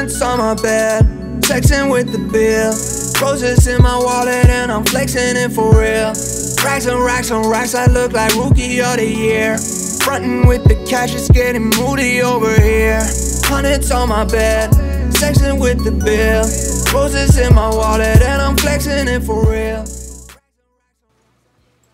Hundreds on my bed, sexing with the bill. Roses in my wallet and I'm flexing it for real. Racks on racks on racks, I look like rookie of the year. Frontin' with the cash, it's getting moody over here. Hundreds on my bed, sexing with the bill. Roses in my wallet and I'm flexing it for real.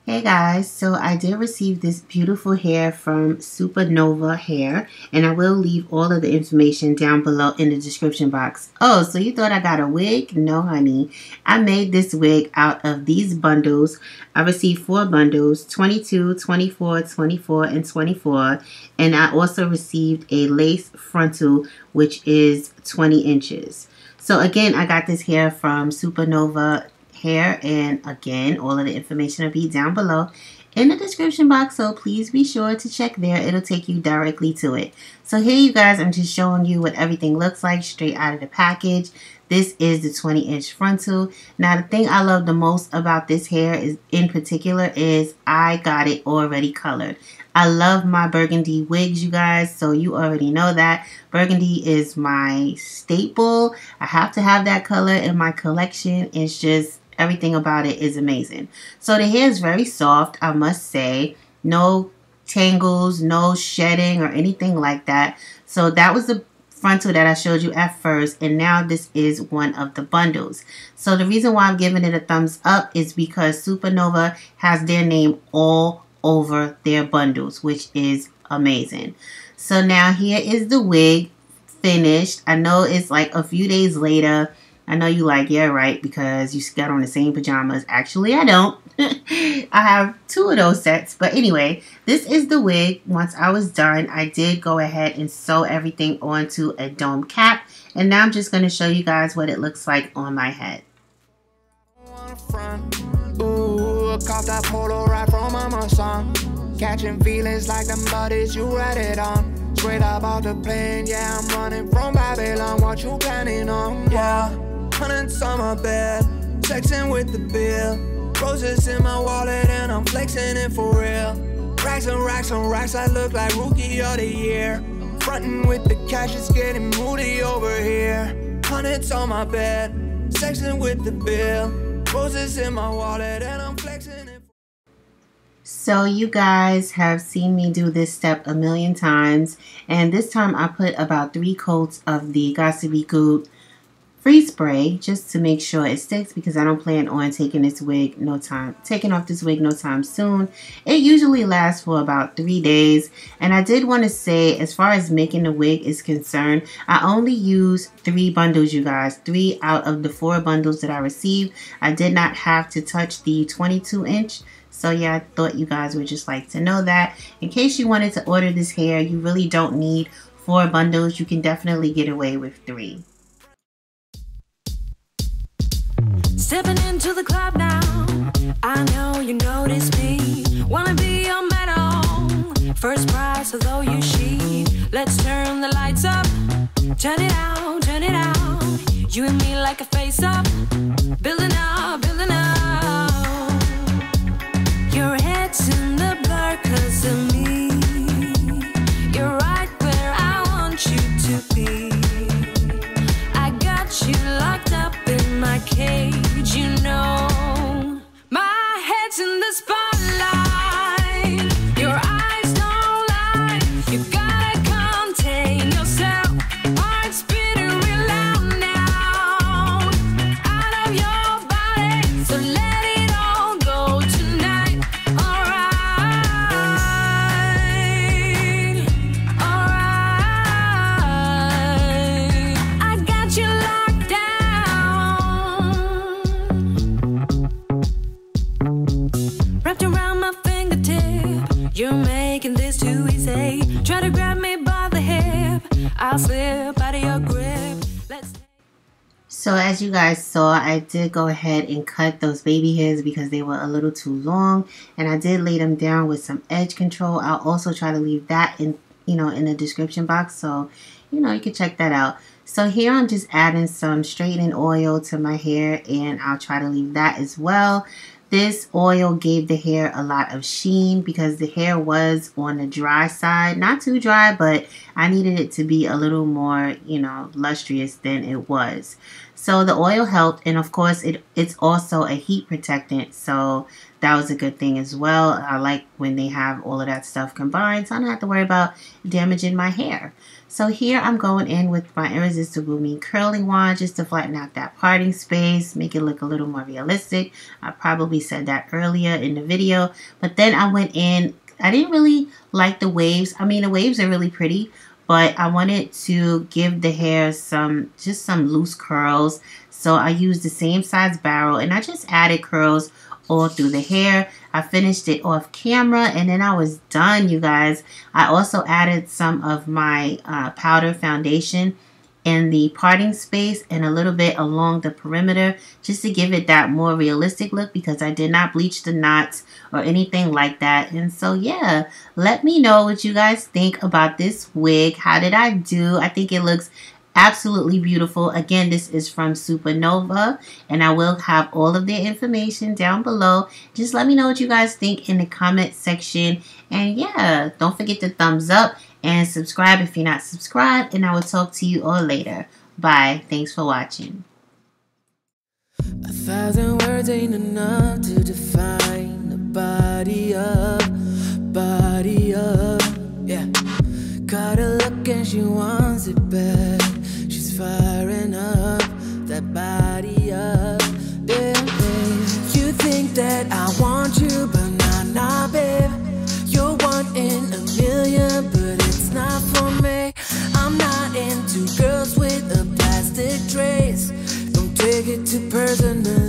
Hey guys, so I did receive this beautiful hair from Supernova hair, and I will leave all of the information down below in the description box. Oh, so you thought I got a wig? No honey, I made this wig out of these bundles. I received 4 bundles, 22, 24, 24, and 24, and I also received a lace frontal, which is 20 inches. So again, I got this hair from Supernova hair, and again, all of the information will be down below in the description box, so please be sure to check there. It'll take you directly to it. So here you guys, I'm just showing you what everything looks like straight out of the package. This is the 20-inch frontal. Now the thing I love the most about this hair is in particular is I got it already colored. I love my burgundy wigs, you guys, so you already know that. Burgundy is my staple. I have to have that color in my collection. It's just everything about it is amazing. So the hair is very soft, I must say. No tangles, no shedding or anything like that. So that was the frontal that I showed you at first, and now this is one of the bundles. So the reason why I'm giving it a thumbs up is because Supernova has their name all over their bundles, which is amazing. So now here is the wig finished. I know it's like a few days later. I know you like, yeah, right, because you got on the same pajamas. Actually, I don't. I have 2 of those sets. But anyway, this is the wig. Once I was done, I did go ahead and sew everything onto a dome cap. And now I'm just going to show you guys what it looks like on my head. Ooh, caught that polo right from my son. Catching feelings like them buddies you read it on. Straight up out the plane, yeah, I'm running from Babylon. What you planning on? Yeah. Hundreds on my bed, sexing with the bill. Roses in my wallet and I'm flexing it for real. Racks on racks on racks, I look like rookie of the year. Frontin' with the cash, it's getting moody over here. Hundreds on my bed, sexing with the bill. Roses in my wallet and I'm flexing it. So you guys have seen me do this step a million times, and this time I put about 3 coats of the Got to Be Good free spray just to make sure it sticks, because I don't plan on taking off this wig no time soon. It usually lasts for about 3 days, and I did want to say, as far as making the wig is concerned, I only used 3 bundles, you guys. 3 out of the 4 bundles that I received. I did not have to touch the 22-inch. So yeah, I thought you guys would just like to know that. In case you wanted to order this hair, you really don't need 4 bundles. You can definitely get away with 3. Stepping into the club now, I know you notice me. Wanna be your medal, first prize, although you she. Let's turn the lights up, turn it out, turn it out. You and me like a face up, building up, building up. Your head's in the blur 'cause of me. You're right where I want you to be. I got you locked up in my cage, you know. My head's in the spotlight. Your eyes don't lie. You gotta contain yourself. Heart's beating real loud now. Out of your body, so let it all go tonight. Alright, alright. I got you locked down. Wrapped around my fingertip. You're making this too easy. Try to grab me by the hip. I'll slip out of your grip. Let's. So as you guys saw, I did go ahead and cut those baby hairs because they were a little too long, and I did lay them down with some edge control. I'll also try to leave that in the description box, so you can check that out. So here I'm just adding some straightening oil to my hair, and I'll try to leave that as well. This oil gave the hair a lot of sheen because the hair was on the dry side. Not too dry, but I needed it to be a little more, you know, lustrous than it was. So the oil helped, and of course it's also a heat protectant, so that was a good thing as well. I like when they have all of that stuff combined, so I don't have to worry about damaging my hair. So here I'm going in with my Irresistible Me curling wand just to flatten out that parting space, make it look a little more realistic. I probably said that earlier in the video, but then I went in. I didn't really like the waves. I mean, the waves are really pretty, but I wanted to give the hair just some loose curls. So I used the same size barrel and I just added curls all through the hair. I finished it off camera and then I was done, you guys. I also added some of my powder foundation in the parting space and a little bit along the perimeter just to give it that more realistic look because I did not bleach the knots or anything like that. And so yeah, let me know what you guys think about this wig. How did I do? I think it looks absolutely beautiful. Again, this is from Supernova and I will have all of their information down below. Just let me know what you guys think in the comment section. And yeah, don't forget to thumbs up and subscribe if you're not subscribed, and I will talk to you all later. Bye. Thanks for watching. 1,000 words ain't enough to define the body up, yeah. Got a look and she wants it back. She's firing up that body up, yeah. You think that I want you, but nah, babe. You're one in a million, but it's not for me. I'm not into girls with a plastic trace. Don't take it too personal.